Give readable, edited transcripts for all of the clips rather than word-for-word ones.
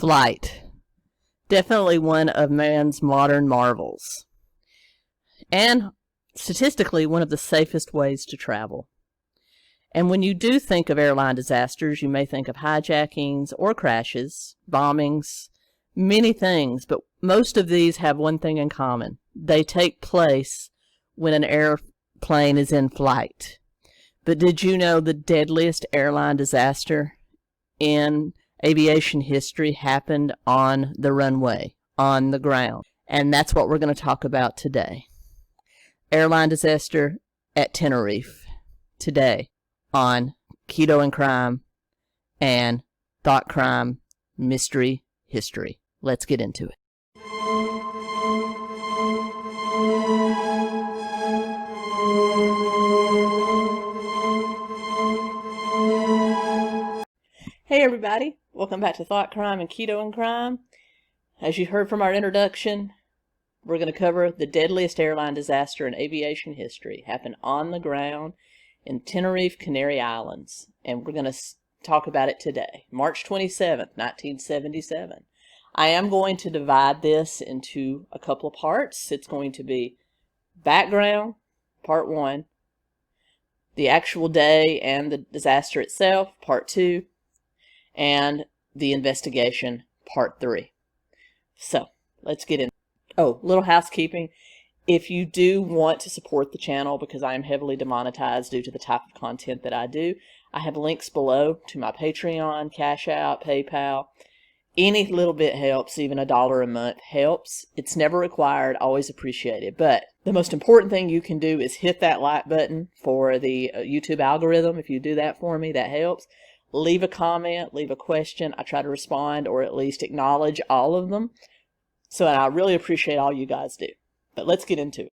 Flight. Definitely one of man's modern marvels. And statistically, one of the safest ways to travel. And when you do think of airline disasters, you may think of hijackings or crashes, bombings, many things, but most of these have one thing in common. They take place when an airplane is in flight. But did you know the deadliest airline disaster in aviation history happened on the runway, on the ground? And that's what we're going to talk about today. Airline disaster at Tenerife today on Keto and Crime and Thought Crime Mystery History. Let's get into it. Hey everybody, welcome back to Thought Crime and Keto and Crime. As you heard from our introduction, we're going to cover the deadliest airline disaster in aviation history. Happened on the ground in Tenerife, Canary Islands. And we're going to talk about it today, March 27th, 1977. I am going to divide this into a couple of parts. It's going to be background, part 1, the actual day and the disaster itself, part 2, and the investigation, part 3. So, let's get in. Oh, little housekeeping. If you do want to support the channel, because I am heavily demonetized due to the type of content that I do, I have links below to my Patreon, Cash App, PayPal. Any little bit helps, even $1 a month helps. It's never required, always appreciated. But the most important thing you can do is hit that like button for the YouTube algorithm. If you do that for me, that helps. Leave a comment, leave a question. I try to respond or at least acknowledge all of them. So I really appreciate all you guys do. But let's get into it.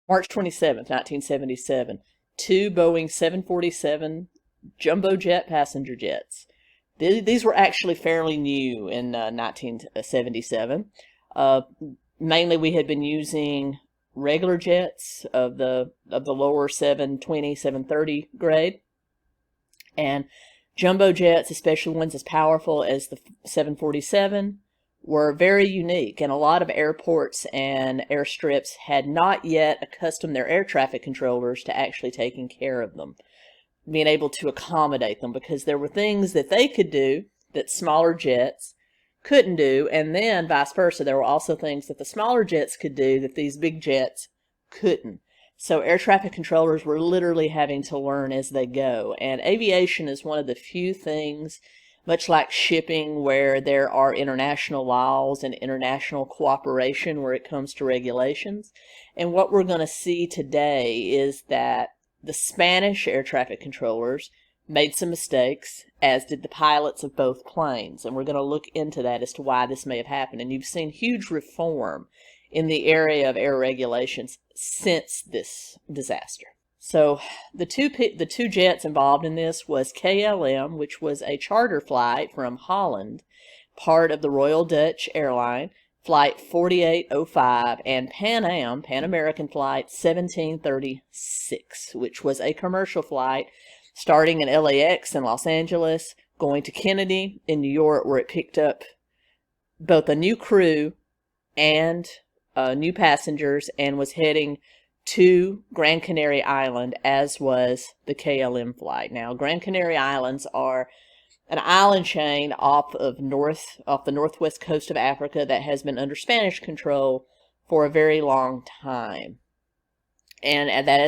March 27th, 1977. 2 Boeing 747 jumbo jet passenger jets. These were actually fairly new in 1977. Mainly we had been using regular jets of the lower 720, 730 grade. And jumbo jets, especially ones as powerful as the 747, were very unique, and a lot of airports and airstrips had not yet accustomed their air traffic controllers to actually taking care of them, being able to accommodate them, because there were things that they could do that smaller jets couldn't do, and then vice versa. There were also things that the smaller jets could do that these big jets couldn't. So air traffic controllers were literally having to learn as they go. And aviation is one of the few things, much like shipping, where there are international laws and international cooperation where it comes to regulations. And what we're going to see today is that the Spanish air traffic controllers made some mistakes, as did the pilots of both planes. And we're going to look into that as to why this may have happened. And you've seen huge reform in the area of air regulations since this disaster. So the two jets involved in this was KLM, which was a charter flight from Holland, part of the Royal Dutch Airline, Flight 4805, and Pan American Flight 1736, which was a commercial flight starting in LAX in Los Angeles, going to Kennedy in New York, where it picked up both a new crew and new passengers, and was heading to Gran Canary Island, as was the KLM flight. Now, Gran Canary Islands are an island chain off the northwest coast of Africa that has been under Spanish control for a very long time. And that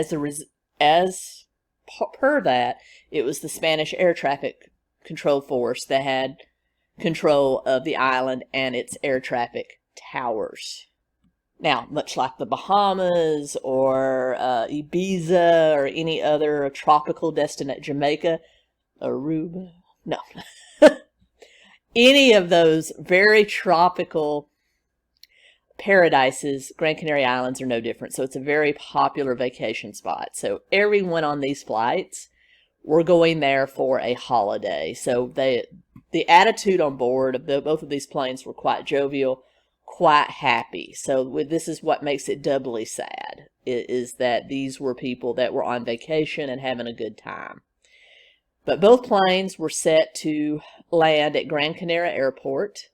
per that, it was the Spanish air traffic control force that had control of the island and its air traffic towers. Now, much like the Bahamas or Ibiza or any other tropical destination, Jamaica, Aruba, no. Any of those very tropical paradises, Gran Canary Islands are no different. So it's a very popular vacation spot. So everyone on these flights were going there for a holiday. So the attitude on board of both of these planes were quite jovial, quite happy. So this is what makes it doubly sad, is that these were people that were on vacation and having a good time. But both planes were set to land at Gran Canaria Airport,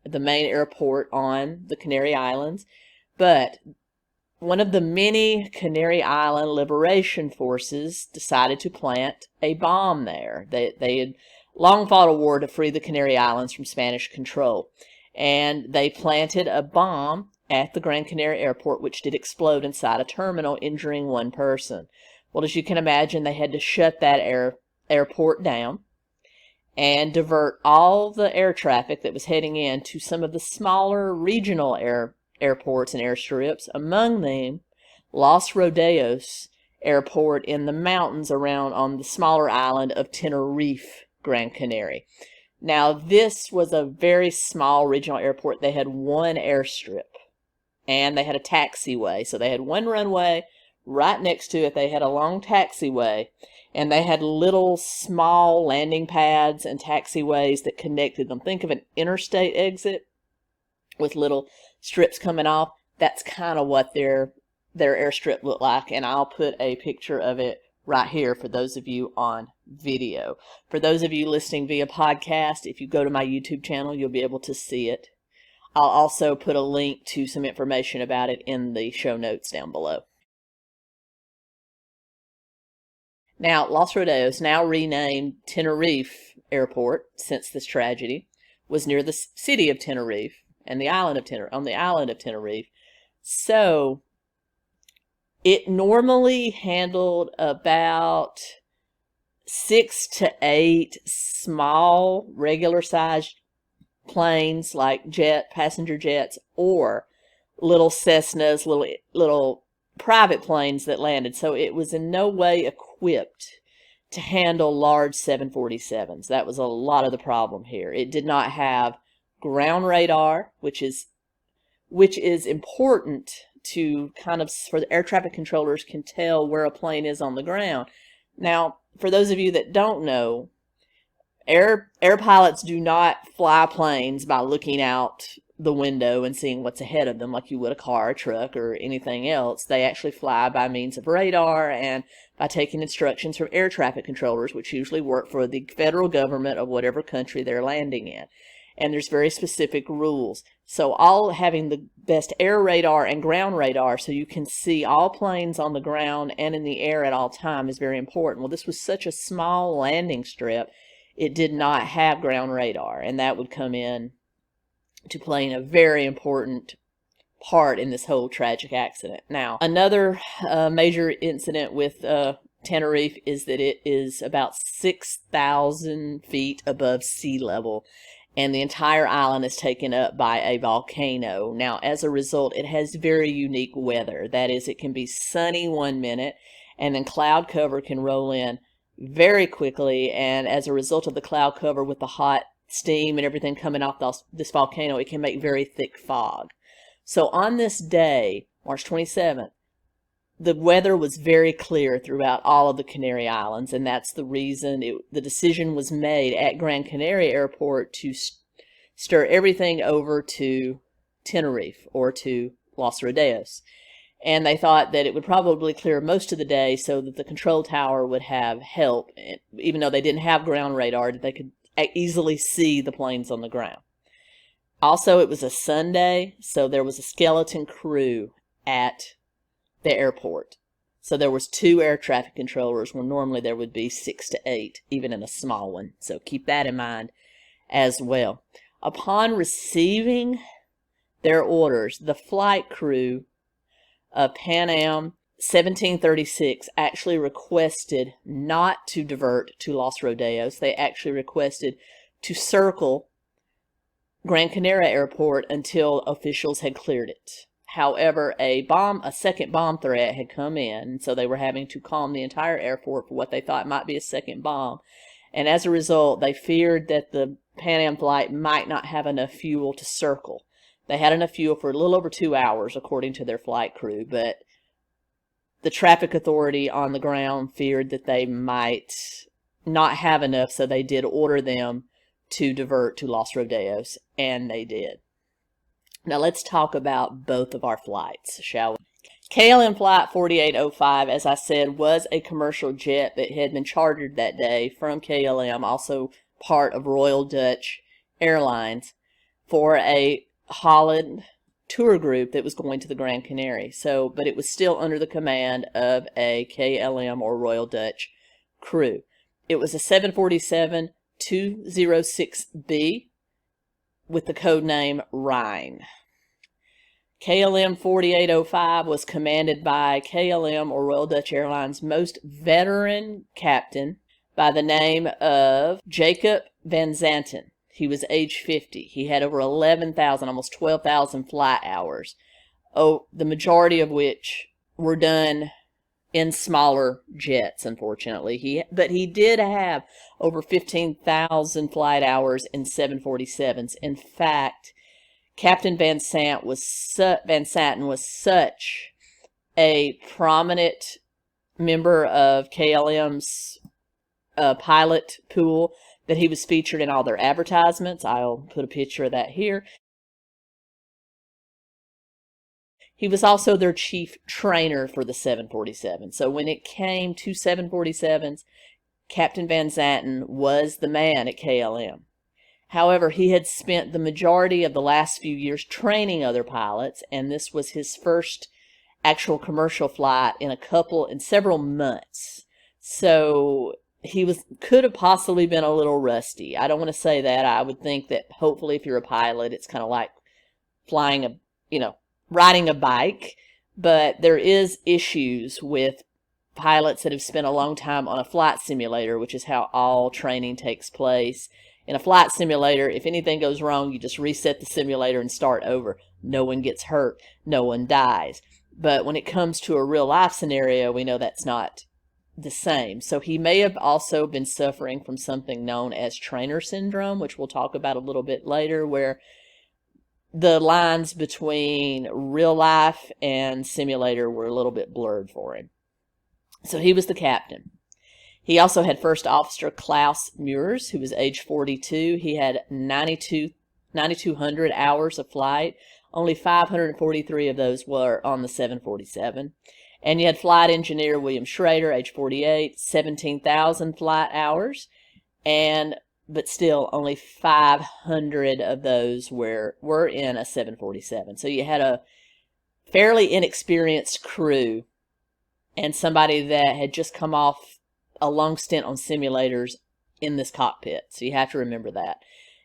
the main airport on the Canary Islands. But one of the many Canary Island liberation forces decided to plant a bomb there. They had long fought a war to free the Canary Islands from Spanish control. And they planted a bomb at the Gran Canaria Airport, which did explode inside a terminal, injuring one person. Well, as you can imagine, they had to shut that airport down and divert all the air traffic that was heading in to some of the smaller regional airports and airstrips, among them Los Rodeos Airport in the mountains around on the smaller island of Tenerife, Gran Canaria. Now, this was a very small regional airport. They had one airstrip, and they had a taxiway. So they had one runway. Right next to it, they had a long taxiway, and they had little small landing pads and taxiways that connected them. Think of an interstate exit with little strips coming off. That's kind of what their airstrip looked like, and I'll put a picture of it right here for those of you on video. For those of you listening via podcast, if you go to my YouTube channel, you'll be able to see it. I'll also put a link to some information about it in the show notes down below. Now, Los Rodeos, now renamed Tenerife Airport since this tragedy, was near the city of Tenerife and the island of Tenerife. So it normally handled about 6 to 8 small, regular-sized planes like passenger jets, or little Cessnas, little private planes that landed. So it was in no way equipped to handle large 747s. That was a lot of the problem here. It did not have ground radar, which is important to kind of, for the air traffic controllers can tell where a plane is on the ground. Now, for those of you that don't know, air pilots do not fly planes by looking out the window and seeing what's ahead of them like you would a car, a truck, or anything else. They actually fly by means of radar and by taking instructions from air traffic controllers, which usually work for the federal government of whatever country they're landing in. And there's very specific rules. So all having the best air radar and ground radar so you can see all planes on the ground and in the air at all time is very important. Well, this was such a small landing strip, it did not have ground radar, and that would come in to playing a very important part in this whole tragic accident. Now, another major incident with Tenerife is that it is about 6,000 feet above sea level, and the entire island is taken up by a volcano. Now, as a result, it has very unique weather. That is, it can be sunny one minute, and then cloud cover can roll in very quickly, and as a result of the cloud cover with the hot steam and everything coming off this volcano, it can make very thick fog. So on this day, March 27th, the weather was very clear throughout all of the Canary Islands, and that's the reason the decision was made at Gran Canaria Airport to stir everything over to Tenerife or to Los Rodeos. And they thought that it would probably clear most of the day so that the control tower would have help. Even though they didn't have ground radar, they could easily see the planes on the ground. Also, it was a Sunday, so there was a skeleton crew at the airport. So there was 2 air traffic controllers when normally there would be 6 to 8, even in a small one. So keep that in mind as well. Upon receiving their orders, the flight crew of Pan Am 1736 actually requested not to divert to Los Rodeos. They actually requested to circle Gran Canaria Airport until officials had cleared it. However, a second bomb threat had come in, and so they were having to calm the entire airport for what they thought might be a second bomb. And as a result, they feared that the Pan Am flight might not have enough fuel to circle. They had enough fuel for a little over 2 hours, according to their flight crew, but the traffic authority on the ground feared that they might not have enough, so they did order them to divert to Los Rodeos, and they did. Now let's talk about both of our flights, shall we? KLM Flight 4805, as I said, was a commercial jet that had been chartered that day from KLM, also part of Royal Dutch Airlines, for a Holland tour group that was going to the Grand Canary. But it was still under the command of a KLM or Royal Dutch crew. It was a 747-206B with the code name Rhine. KLM 4805 was commanded by KLM or Royal Dutch Airlines' most veteran captain by the name of Jacob van Zanten. He was age 50. He had over 11,000, almost 12,000 flight hours, the majority of which were done in smaller jets, unfortunately. But he did have over 15,000 flight hours in 747s. In fact, Captain Van Zanten was such a prominent member of KLM's pilot pool that he was featured in all their advertisements. I'll put a picture of that here. He was also their chief trainer for the 747. So when it came to 747s, Captain Van Zanten was the man at KLM. However, he had spent the majority of the last few years training other pilots, and this was his first actual commercial flight in several months. So he could have possibly been a little rusty. I don't want to say that. I would think that hopefully if you're a pilot, it's kind of like riding a bike. But there is issues with pilots that have spent a long time on a flight simulator, which is how all training takes place. In a flight simulator, if anything goes wrong, you just reset the simulator and start over. No one gets hurt. No one dies. But when it comes to a real life scenario, we know that's not the same. So he may have also been suffering from something known as trainer syndrome, which we'll talk about a little bit later, where the lines between real life and simulator were a little bit blurred for him. So he was the captain. He also had First Officer Klaus Meurs, who was age 42. He had 9,200 hours of flight. Only 543 of those were on the 747. And you had Flight Engineer William Schrader, age 48, 17,000 flight hours. But still, only 500 of those were in a 747. So you had a fairly inexperienced crew and somebody that had just come off a long stint on simulators in this cockpit. So you have to remember that.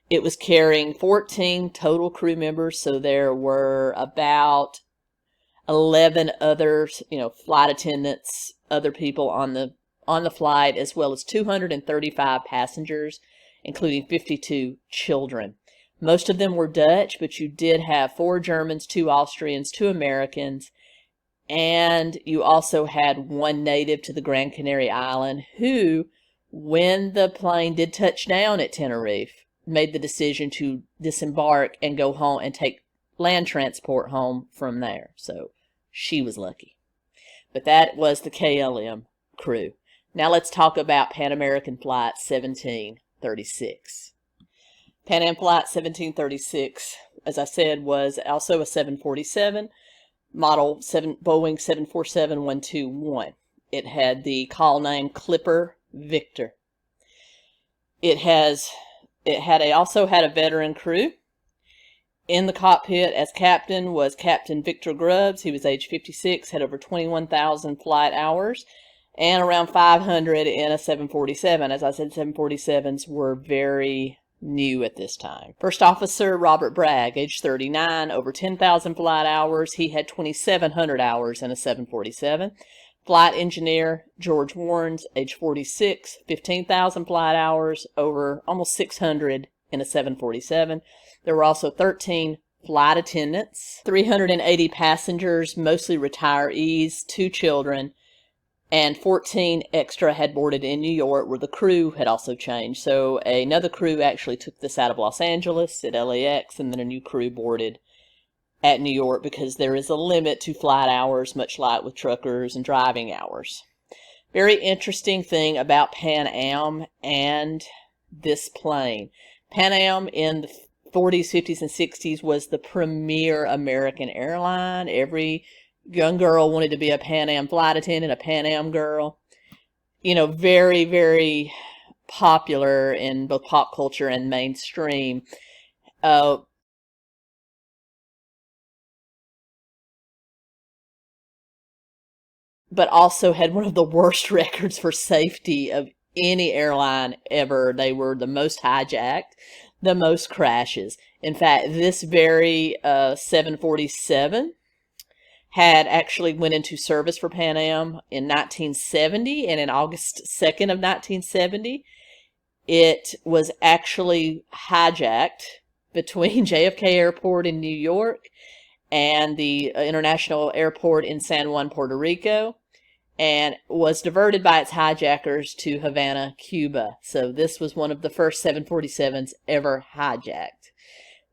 It was carrying 14 total crew members, so there were about 11 others, flight attendants, other people on the flight, as well as 235 passengers, including 52 children. Most of them were Dutch, but you did have 4 Germans, 2 Austrians, 2 Americans, and you also had 1 native to the Grand Canary Island who, when the plane did touch down at Tenerife, made the decision to disembark and go home and take land transport home from there. So she was lucky. But that was the KLM crew. Now let's talk about Pan American Flight 1736. Pan Am Flight 1736, as I said, was also a 747. Model Boeing 747-121. It had the call name Clipper Victor. It also had a veteran crew. In the cockpit as captain was Captain Victor Grubbs. He was age 56, had over 21,000 flight hours, and around 500 in a 747. As I said, 747s were very new at this time. First Officer Robert Bragg, age 39, over 10,000 flight hours. He had 2,700 hours in a 747. Flight Engineer George Warrens, age 46, 15,000 flight hours, over almost 600 in a 747. There were also 13 flight attendants, 380 passengers, mostly retirees, 2 children, and 14 extra had boarded in New York, where the crew had also changed. So another crew actually took this out of Los Angeles at LAX, and then a new crew boarded at New York, because there is a limit to flight hours, much like with truckers and driving hours. Very interesting thing about Pan Am and this plane. Pan Am in the 40s, 50s, and 60s was the premier American airline. Every young girl wanted to be a Pan Am flight attendant, a Pan Am girl. You know, very, very popular in both pop culture and mainstream. Uh, but also had one of the worst records for safety of any airline ever. They were the most hijacked, the most crashes. In fact, this very 747 had actually went into service for Pan Am in 1970, and in August 2nd of 1970, it was actually hijacked between JFK Airport in New York and the International Airport in San Juan, Puerto Rico, and was diverted by its hijackers to Havana, Cuba. So this was one of the first 747s ever hijacked,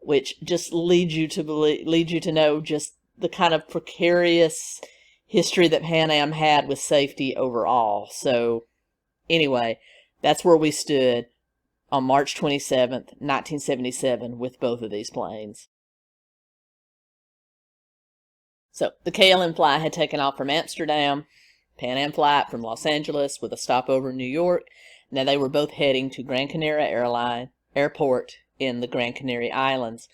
which just leads you to know just the kind of precarious history that Pan Am had with safety overall. So anyway, that's where we stood on March 27th, 1977 with both of these planes. So the KLM flight had taken off from Amsterdam, Pan Am flight from Los Angeles with a stopover in New York. Now they were both heading to Gran Canaria Airport in the Gran Canary Islands.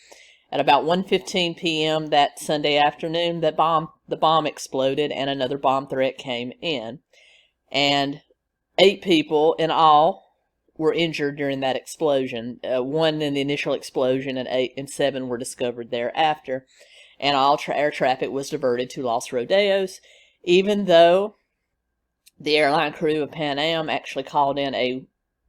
At about 1:15 p.m. that Sunday afternoon, the bomb exploded and another bomb threat came in. And 8 people in all were injured during that explosion. 1 in the initial explosion, and 7 were discovered thereafter. And all air traffic was diverted to Los Rodeos, even though the airline crew of Pan Am actually called in a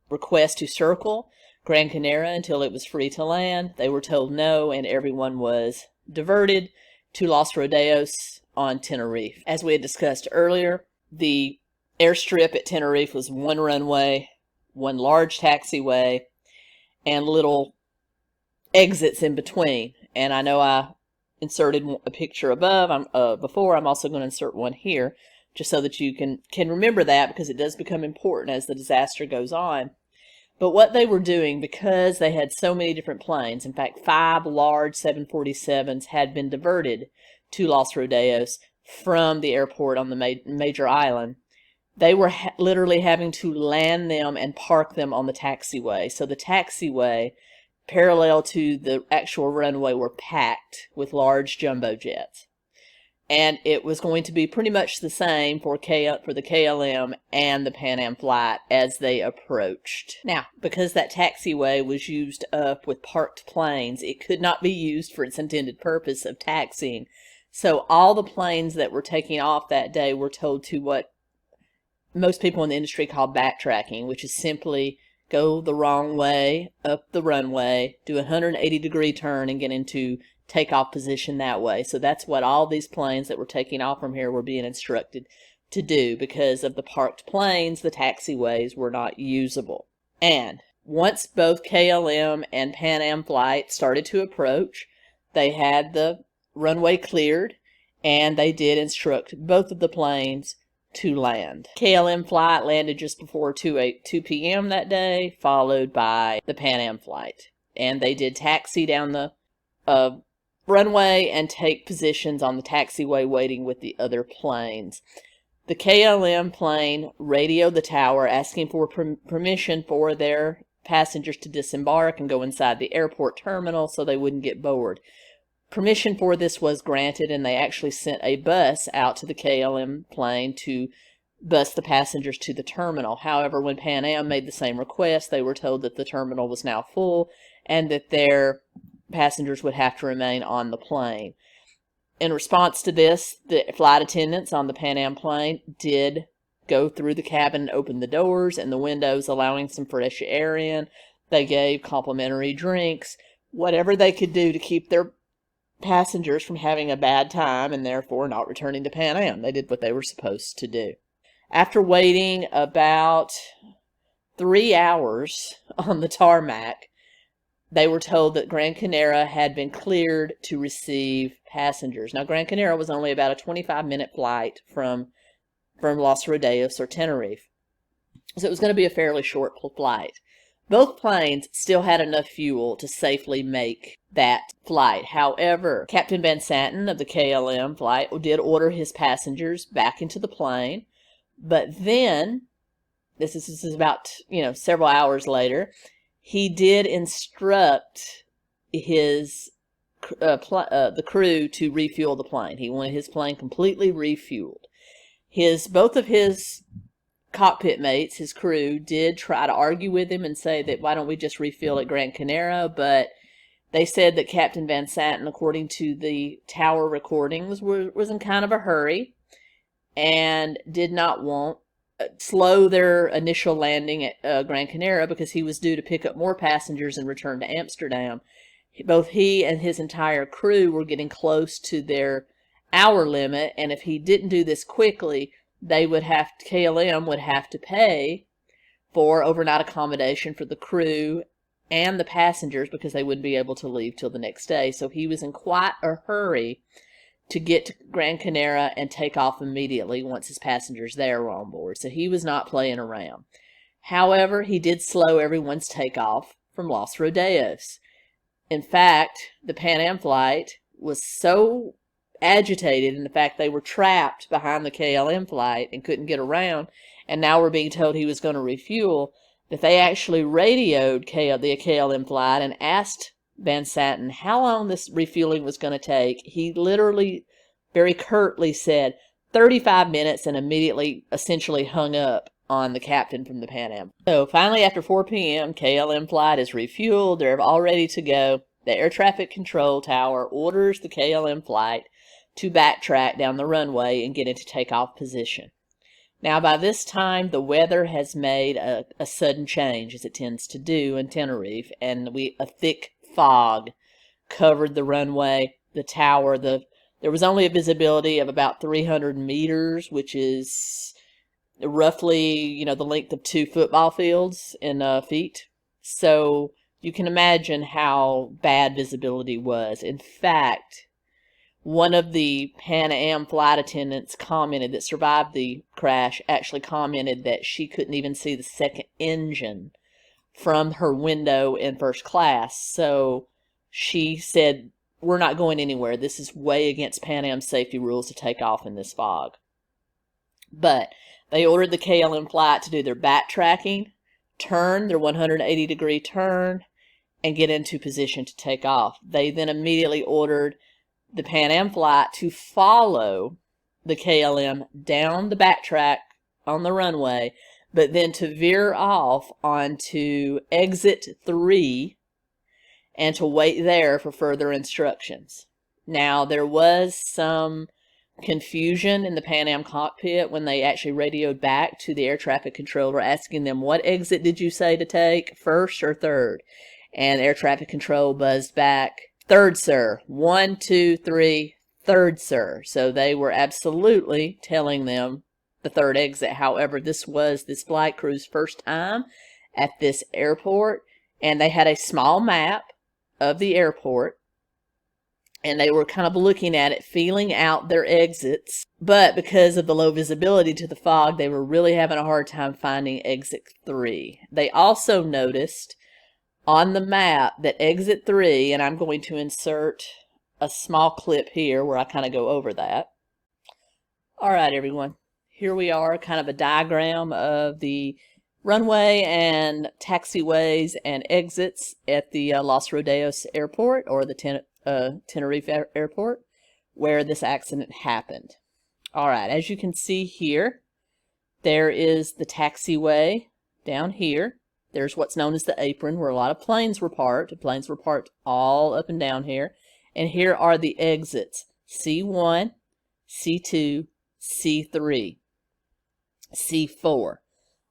request to circle Gran Canaria until it was free to land. They were told no, and everyone was diverted to Los Rodeos on Tenerife. As we had discussed earlier, the airstrip at Tenerife was 1 runway, 1 large taxiway, and little exits in between. And I know I inserted a picture above before. I'm also going to insert one here, just so that you can remember that, because it does become important as the disaster goes on. But what they were doing, because they had so many different planes, in fact 5 large 747s had been diverted to Los Rodeos from the airport on the major island, they were literally having to land them and park them on the taxiway. So the taxiway parallel to the actual runway were packed with large jumbo jets. And it was going to be pretty much the same for the KLM and the Pan Am flight as they approached. Now, because that taxiway was used up with parked planes, it could not be used for its intended purpose of taxiing. So all the planes that were taking off that day were told to what most people in the industry call backtracking, which is simply go the wrong way up the runway, do a 180-degree turn, and get into takeoff position that way. So that's what all these planes that were taking off from here were being instructed to do. Because of the parked planes, the taxiways were not usable. And once both KLM and Pan Am flights started to approach, they had the runway cleared, and they did instruct both of the planes to land. KLM flight landed just before 2 p.m. that day, followed by the Pan Am flight. And they did taxi down the runway and take positions on the taxiway waiting with the other planes. The KLM plane radioed the tower asking for permission for their passengers to disembark and go inside the airport terminal so they wouldn't get bored. Permission for this was granted, and they actually sent a bus out to the KLM plane to bus the passengers to the terminal. However, when Pan Am made the same request, they were told that the terminal was now full and that their passengers would have to remain on the plane. In response to this, the flight attendants on the Pan Am plane did go through the cabin and open the doors and the windows, allowing some fresh air in. They gave complimentary drinks, whatever they could do to keep their passengers from having a bad time and therefore not returning to Pan Am. They did what they were supposed to do. After waiting about 3 hours on the tarmac, they were told that Gran Canaria had been cleared to receive passengers. Now, Gran Canaria was only about a 25-minute flight from Los Rodeos or Tenerife, so it was going to be a fairly short flight. Both planes still had enough fuel to safely make that flight. However, Captain Van Santen of the KLM flight did order his passengers back into the plane. But then, this is about, several hours later, he did instruct the crew to refuel the plane. He wanted his plane completely refueled. Both of his cockpit mates, his crew, did try to argue with him and say that why don't we just refuel at Gran Canaria, but they said that Captain Van Santen, according to the tower recordings, was in kind of a hurry and did not want slow their initial landing at Gran Canaria because he was due to pick up more passengers and return to Amsterdam. Both he and his entire crew were getting close to their hour limit, and if he didn't do this quickly, KLM would have to pay for overnight accommodation for the crew and the passengers because they wouldn't be able to leave till the next day. So he was in quite a hurry to get to Gran Canaria and take off immediately once his passengers there were on board. So he was not playing around. However, he did slow everyone's takeoff from Los Rodeos. In fact, the Pan Am flight was so agitated in the fact they were trapped behind the KLM flight and couldn't get around, and now we're being told he was going to refuel, that they actually radioed the KLM flight and asked Van Santen how long this refueling was going to take. He literally, very curtly said 35 minutes and immediately essentially hung up on the captain from the Pan Am. So finally, after 4 p.m., KLM flight is refueled. They're all ready to go. The air traffic control tower orders the KLM flight to backtrack down the runway and get into takeoff position. Now, by this time, the weather has made a sudden change, as it tends to do in Tenerife, and a thick fog covered the runway, the tower. There was only a visibility of about 300 meters, which is roughly, the length of 2 football fields in feet. So you can imagine how bad visibility was. In fact, one of the Pan Am flight attendants that survived the crash actually commented that she couldn't even see the second engine from her window in first class. So she said, we're not going anywhere. This is way against Pan Am's safety rules to take off in this fog. But they ordered the KLM flight to do their backtracking, turn their 180-degree turn, and get into position to take off. They then immediately ordered the Pan Am flight to follow the KLM down the backtrack on the runway, but then to veer off onto exit 3 and to wait there for further instructions. Now, there was some confusion in the Pan Am cockpit when they actually radioed back to the air traffic controller asking them, what exit did you say to take, first or third? And air traffic control buzzed back, third, sir. 1, 2, 3, third, sir. So they were absolutely telling them the third exit. However, this was this flight crew's first time at this airport, and they had a small map of the airport, and they were kind of looking at it, feeling out their exits. But because of the low visibility to the fog, they were really having a hard time finding exit 3. They also noticed on the map that exit 3, and I'm going to insert a small clip here where I kind of go over that. All right, everyone. Here we are, kind of a diagram of the runway and taxiways and exits at the Los Rodeos airport, or the Tenerife airport, where this accident happened. All right, as you can see here, there is the taxiway down here. There's what's known as the apron, where a lot of planes were parked. The planes were parked all up and down here. And here are the exits, C1, C2, C3, C4.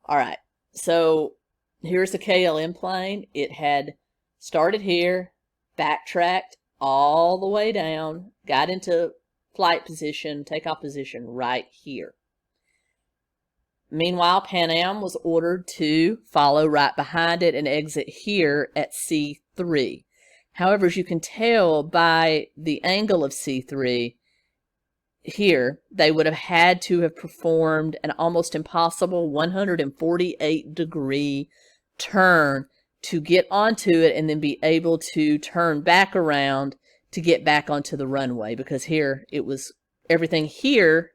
All right, so here's the KLM plane. It had started here, backtracked all the way down, got into flight position, takeoff position right here. Meanwhile, Pan Am was ordered to follow right behind it and exit here at C3. However, as you can tell by the angle of C3 here, they would have had to have performed an almost impossible 148-degree turn to get onto it and then be able to turn back around to get back onto the runway, because here it was, everything here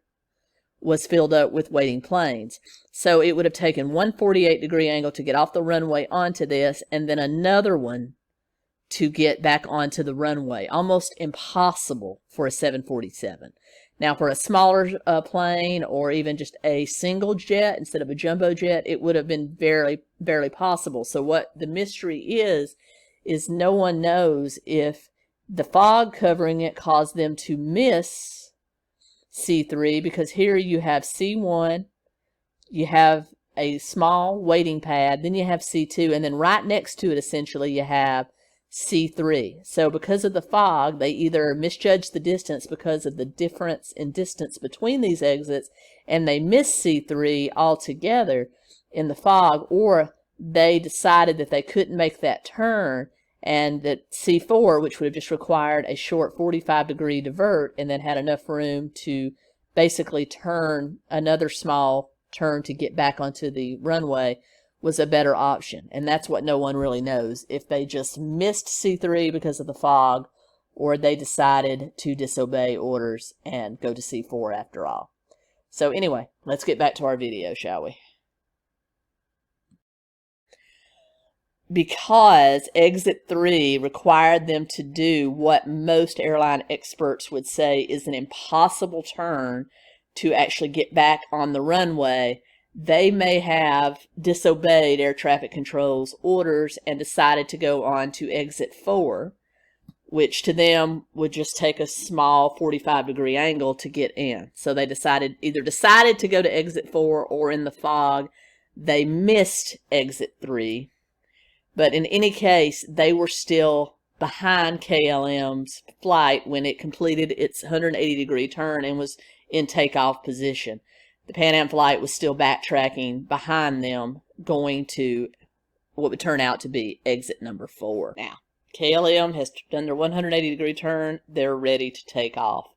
was filled up with waiting planes. So it would have taken one 48-degree angle to get off the runway onto this, and then another one to get back onto the runway. Almost impossible for a 747. Now, for a smaller plane, or even just a single jet instead of a jumbo jet, it would have been barely possible. So what the mystery is no one knows if the fog covering it caused them to miss C3, because here you have C1, you have a small waiting pad, then you have C2, and then right next to it, essentially, you have C3. So because of the fog, they either misjudged the distance because of the difference in distance between these exits, and they missed C3 altogether in the fog, or they decided that they couldn't make that turn, and that C4, which would have just required a short 45-degree divert, and then had enough room to basically turn another small turn to get back onto the runway, was a better option. And that's what no one really knows, if they just missed C3 because of the fog, or they decided to disobey orders and go to C4 after all. So anyway, let's get back to our video, shall we? Because exit 3 required them to do what most airline experts would say is an impossible turn to actually get back on the runway, they may have disobeyed air traffic control's orders and decided to go on to exit 4, which to them would just take a small 45-degree angle to get in. So they either decided to go to exit 4, or in the fog, they missed exit 3. But in any case, they were still behind KLM's flight when it completed its 180-degree turn and was in takeoff position. The Pan Am flight was still backtracking behind them, going to what would turn out to be exit number 4. Now, KLM has done their 180-degree turn. They're ready to take off.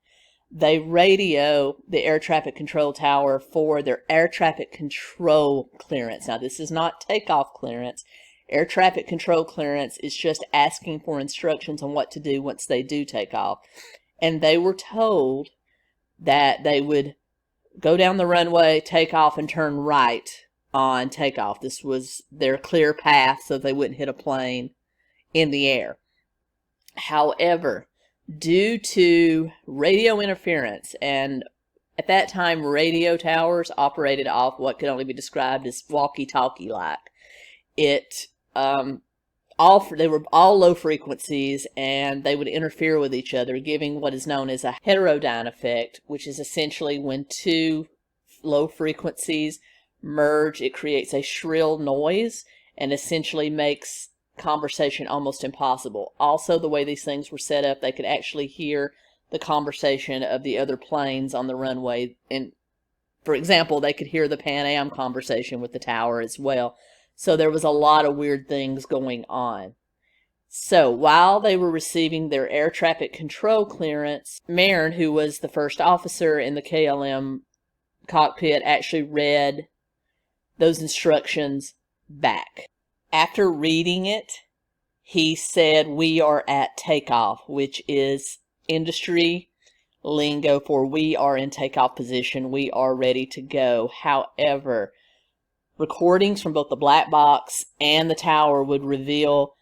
They radio the air traffic control tower for their air traffic control clearance. Now, this is not takeoff clearance. Air traffic control clearance is just asking for instructions on what to do once they do take off. And they were told that they would go down the runway, take off, and turn right on takeoff. This was their clear path so they wouldn't hit a plane in the air. However, due to radio interference, and at that time radio towers operated off what could only be described as walkie-talkie like, they were all low frequencies, and they would interfere with each other, giving what is known as a heterodyne effect, which is essentially when two low frequencies merge, it creates a shrill noise and essentially makes conversation almost impossible. Also, the way these things were set up, they could actually hear the conversation of the other planes on the runway. And for example, they could hear the Pan Am conversation with the tower as well. So there was a lot of weird things going on. So while they were receiving their air traffic control clearance, Marin, who was the first officer in the KLM cockpit, actually read those instructions back. After reading it, he said, "We are at takeoff," which is industry lingo for we are in takeoff position, we are ready to go. However, recordings from both the black box and the tower would reveal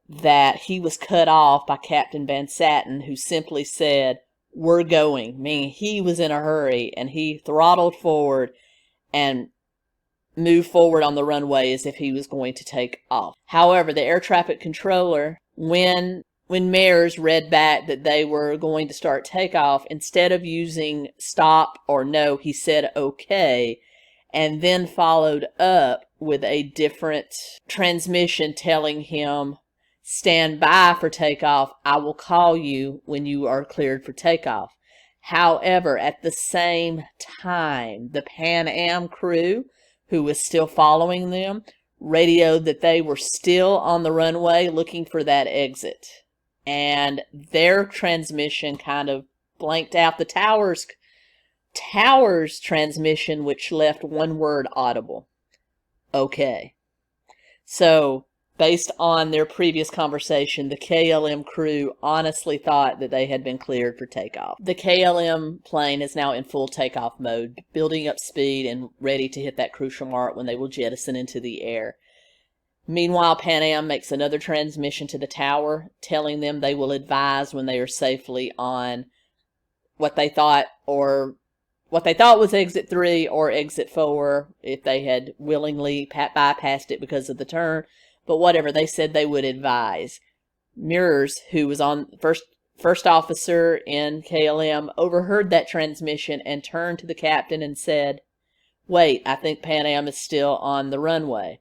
that he was cut off by Captain Van Satten, who simply said, "We're going," meaning he was in a hurry, and he throttled forward and moved forward on the runway as if he was going to take off. However, the air traffic controller, when Mares read back that they were going to start takeoff, instead of using stop or no, he said okay, and then followed up with a different transmission telling him, "Stand by for takeoff. I will call you when you are cleared for takeoff." However, at the same time, the Pan Am crew, who was still following them, radioed that they were still on the runway looking for that exit. And their transmission kind of blanked out the tower's transmission, which left one word audible: okay. So based on their previous conversation, the KLM crew honestly thought that they had been cleared for takeoff. The KLM plane is now in full takeoff mode, building up speed and ready to hit that crucial mark when they will jettison into the air. Meanwhile, Pan Am makes another transmission to the tower, telling them they will advise when they are safely on what they thought was exit 3 or exit 4, if they had willingly bypassed it because of the turn. But whatever, they said they would advise. Mears, who was on first officer in KLM, overheard that transmission and turned to the captain and said, "Wait, I think Pan Am is still on the runway."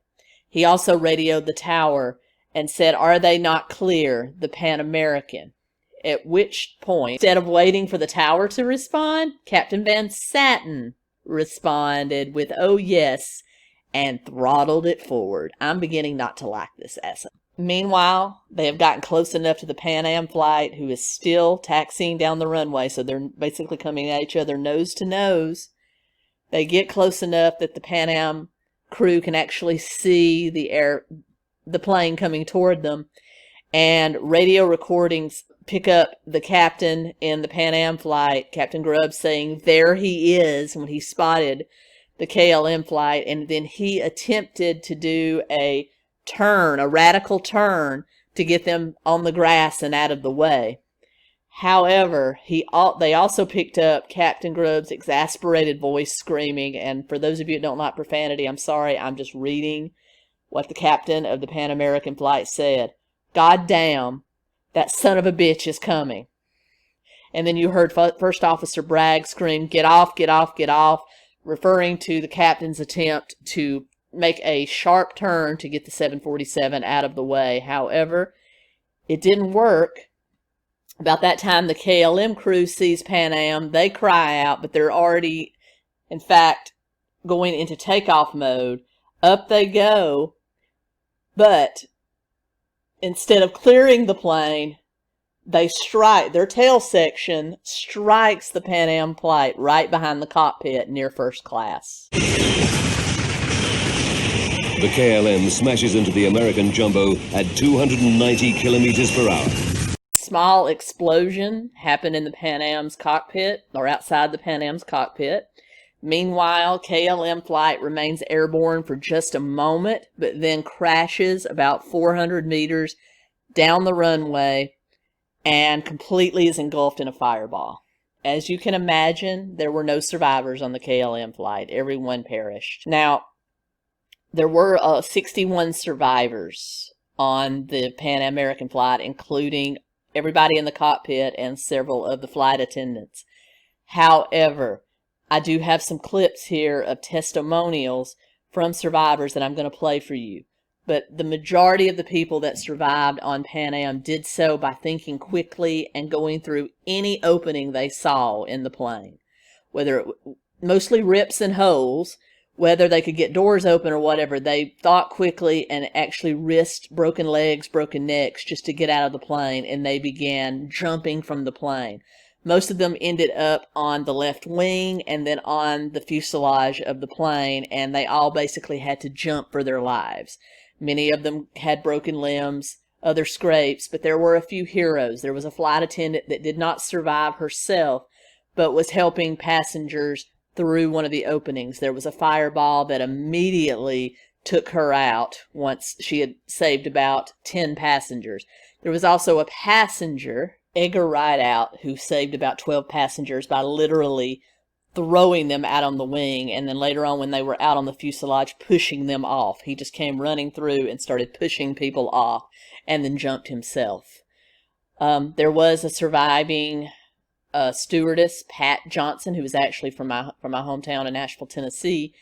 He also radioed the tower and said, "Are they not clear, the Pan American?" At which point, instead of waiting for the tower to respond, Captain Van Satin responded with, "Oh yes," and throttled it forward. I'm beginning not to like this asset. Meanwhile, they have gotten close enough to the Pan Am flight, who is still taxiing down the runway, so they're basically coming at each other nose to nose. They get close enough that the Pan Am crew can actually see the plane coming toward them, and radio recordings pick up the captain in the Pan Am flight, Captain Grubb, saying there he is when he spotted the KLM flight, and then he attempted to do a radical turn to get them on the grass and out of the way. However, they also picked up Captain Grubb's exasperated voice screaming, and for those of you that don't like profanity, I'm sorry, I'm just reading what the captain of the Pan American flight said. "God damn, that son of a bitch is coming." And then you heard First Officer Bragg scream, "Get off, get off, get off," referring to the captain's attempt to make a sharp turn to get the 747 out of the way. However, it didn't work. About that time, the KLM crew sees Pan Am. They cry out, but they're already, in fact, going into takeoff mode. Up they go, but instead of clearing the plane, they strike. Their tail section strikes the Pan Am flight right behind the cockpit near first class. The KLM smashes into the American jumbo at 290 kilometers per hour. Small explosion happened in the Pan Am's cockpit, or outside the Pan Am's cockpit. Meanwhile, KLM flight remains airborne for just a moment, but then crashes about 400 meters down the runway and completely is engulfed in a fireball. As you can imagine, there were no survivors on the KLM flight. Everyone perished. Now, there were 61 survivors on the Pan American flight, including everybody in the cockpit and several of the flight attendants. However, I do have some clips here of testimonials from survivors that I'm going to play for you. But the majority of the people that survived on Pan Am did so by thinking quickly and going through any opening they saw in the plane. Mostly rips and holes, whether they could get doors open or whatever, they thought quickly and actually risked broken legs, broken necks just to get out of the plane, and they began jumping from the plane. Most of them ended up on the left wing and then on the fuselage of the plane, and they all basically had to jump for their lives. Many of them had broken limbs, other scrapes, but there were a few heroes. There was a flight attendant that did not survive herself, but was helping passengers through one of the openings. There was a fireball that immediately took her out once she had saved about 10 passengers. There was also a passenger, Edgar Rideout, who saved about 12 passengers by literally throwing them out on the wing, and then later on when they were out on the fuselage, pushing them off. He just came running through and started pushing people off and then jumped himself. There was a surviving stewardess, Pat Johnson, who was actually from my hometown in Nashville, Tennessee,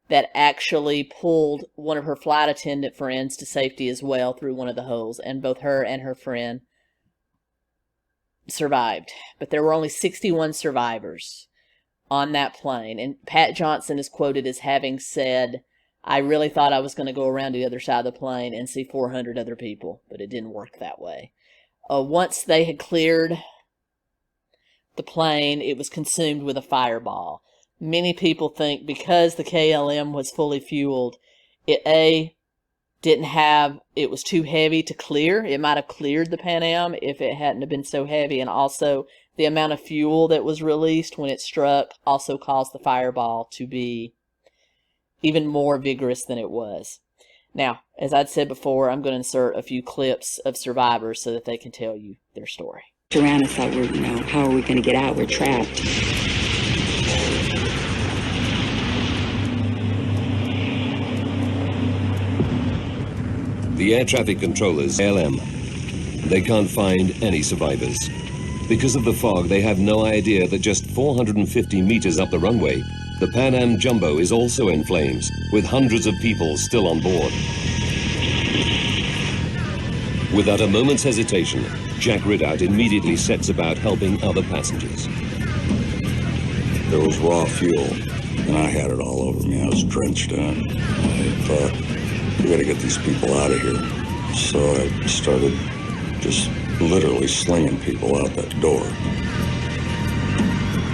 that actually pulled one of her flight attendant friends to safety as well through one of the holes, and both her and her friend survived. But there were only 61 survivors on that plane, and Pat Johnson is quoted as having said, "I really thought I was going to go around to the other side of the plane and see 400 other people, but it didn't work that way." Once they had cleared the plane, it was consumed with a fireball. Many people think because the KLM was fully fueled, it it was too heavy to clear. It might have cleared the Pan Am if it hadn't have been so heavy. And also the amount of fuel that was released when it struck also caused the fireball to be even more vigorous than it was. Now, as I'd said before, I'm going to insert a few clips of survivors so that they can tell you their story. Around, I thought, how are we going to get out? We're trapped. The air traffic controllers, ALM, they can't find any survivors. Because of the fog, they have no idea that just 450 meters up the runway, the Pan Am Jumbo is also in flames, with hundreds of people still on board. Without a moment's hesitation, Jack Ridout immediately sets about helping other passengers. There was raw fuel, and I had it all over me. I was drenched in it. I thought, we gotta get these people out of here. So I started just literally slinging people out that door.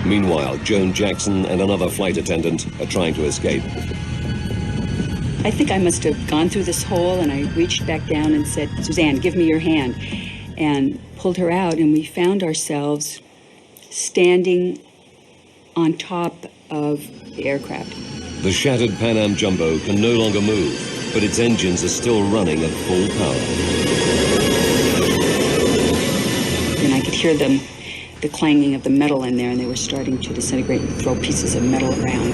Meanwhile, Joan Jackson and another flight attendant are trying to escape. I think I must have gone through this hole, and I reached back down and said, Suzanne, give me your hand, and pulled her out, and we found ourselves standing on top of the aircraft. The shattered Pan Am Jumbo can no longer move, but its engines are still running at full power. And I could hear the clanging of the metal in there, and they were starting to disintegrate and throw pieces of metal around.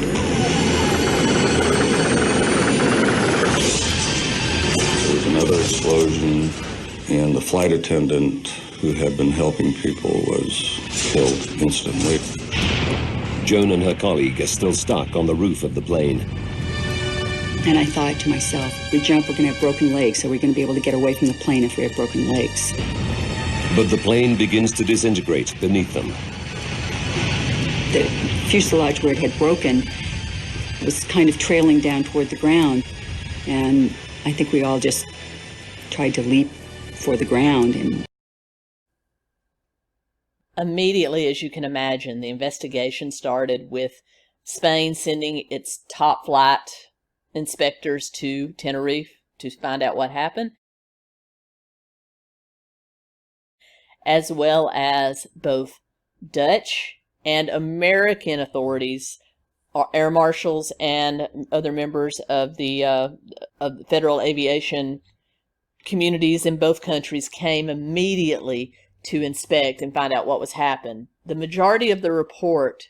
There was another explosion, and the flight attendant who had been helping people was killed instantly. Joan and her colleague are still stuck on the roof of the plane. And I thought to myself, if we jump, we're going to have broken legs, so we're going to be able to get away from the plane if we have broken legs. But the plane begins to disintegrate beneath them. The fuselage where it had broken was kind of trailing down toward the ground, and I think we all just tried to leap for the ground. And immediately, as you can imagine, the investigation started with Spain sending its top flight inspectors to Tenerife to find out what happened, as well as both Dutch and American authorities, air marshals and other members of the federal aviation communities in both countries came immediately to inspect and find out what was happening. The majority of the report,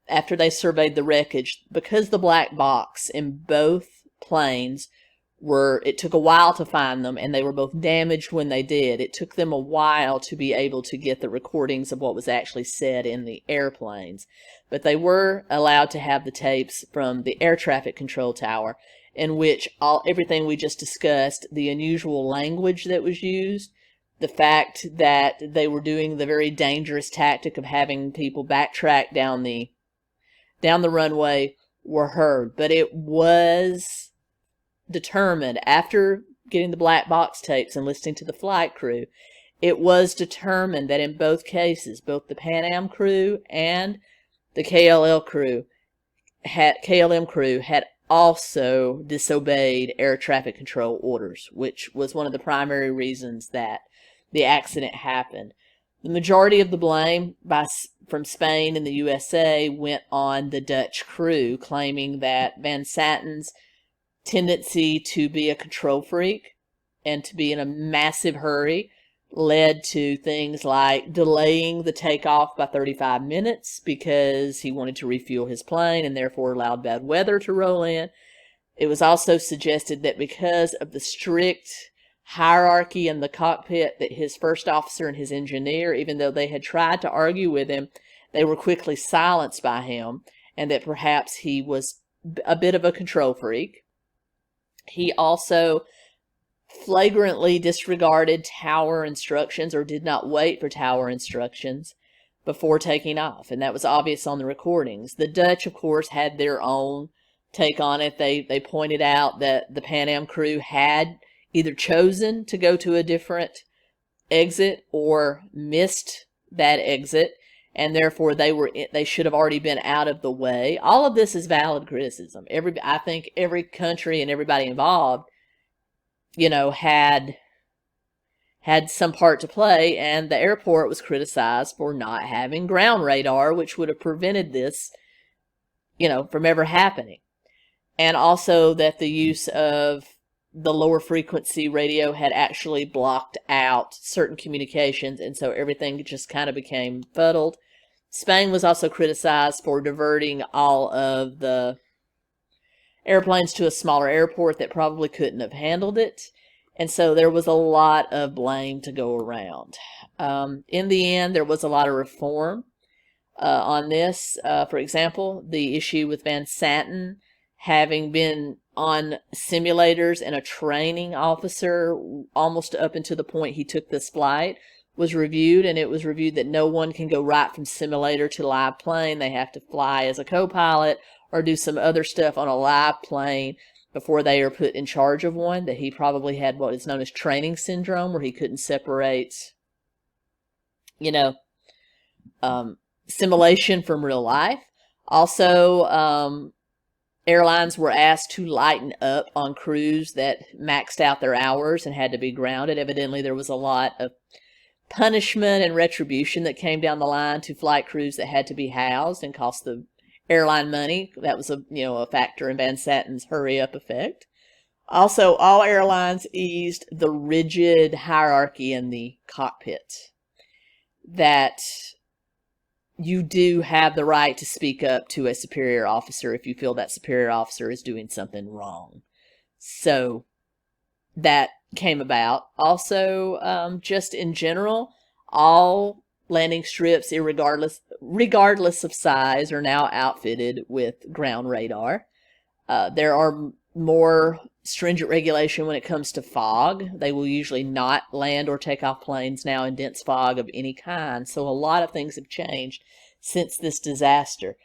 after they surveyed the wreckage, because the black box in both planes it took a while to find them, and they were both damaged when they did. It took them a while to be able to get the recordings of what was actually said in the airplanes. But they were allowed to have the tapes from the air traffic control tower, in which everything we just discussed, the unusual language that was used, the fact that they were doing the very dangerous tactic of having people backtrack down the runway, were heard. But it was determined, after getting the black box tapes and listening to the flight crew, it was determined that in both cases, both the Pan Am crew and the KLM crew had also disobeyed air traffic control orders, which was one of the primary reasons that the accident happened. The majority of the blame from Spain and the USA went on the Dutch crew, claiming that Van Satten's tendency to be a control freak and to be in a massive hurry led to things like delaying the takeoff by 35 minutes because he wanted to refuel his plane and therefore allowed bad weather to roll in. It was also suggested that because of the strict hierarchy in the cockpit, that his first officer and his engineer, even though they had tried to argue with him, they were quickly silenced by him, and that perhaps he was a bit of a control freak. He also flagrantly disregarded tower instructions, or did not wait for tower instructions before taking off, and that was obvious on the recordings. The Dutch, of course, had their own take on it. They pointed out that the Pan Am crew had either chosen to go to a different exit or missed that exit, and therefore they should have already been out of the way. All of this is valid criticism. I think every country and everybody involved had some part to play, and the airport was criticized for not having ground radar, which would have prevented this, from ever happening. And also that the use of the lower frequency radio had actually blocked out certain communications, and so everything just kind of became fuddled. Spain was also criticized for diverting all of the airplanes to a smaller airport that probably couldn't have handled it. And so there was a lot of blame to go around. In the end, there was a lot of reform on this. For example, the issue with Van Santen having been on simulators and a training officer almost up until the point he took this flight was reviewed, and it was reviewed that no one can go right from simulator to live plane. They have to fly as a co-pilot or do some other stuff on a live plane before they are put in charge of one. That he probably had what is known as training syndrome, where he couldn't separate, simulation from real life. Also, airlines were asked to lighten up on crews that maxed out their hours and had to be grounded. Evidently, there was a lot of punishment and retribution that came down the line to flight crews that had to be housed and cost the airline money. That was a factor in Van Santen's hurry up effect. Also, all airlines eased the rigid hierarchy in the cockpit, that you do have the right to speak up to a superior officer if you feel that superior officer is doing something wrong. So that came about. Also, just in general, all landing strips, regardless of size, are now outfitted with ground radar. There are more stringent regulation when it comes to fog. They will usually not land or take off planes now in dense fog of any kind. So a lot of things have changed since this disaster.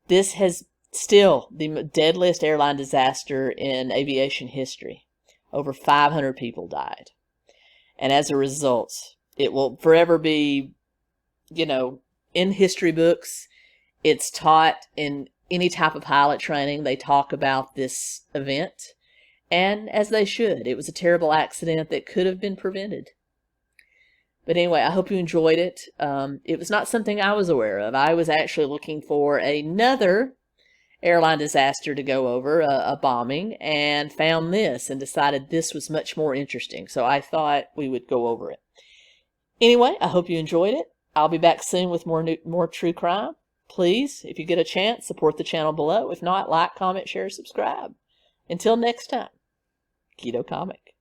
This has still the deadliest airline disaster in aviation history. Over 500 people died. And as a result, it will forever be, in history books. It's taught in any type of pilot training. They talk about this event, and as they should. It was a terrible accident that could have been prevented. But anyway, I hope you enjoyed it. It was not something I was aware of. I was actually looking for another airline disaster to go over, a bombing, and found this and decided this was much more interesting. So I thought we would go over it. Anyway, I hope you enjoyed it. I'll be back soon with more true crime. Please, if you get a chance, support the channel below. If not, like, comment, share, subscribe. Until next time, Keto Comic.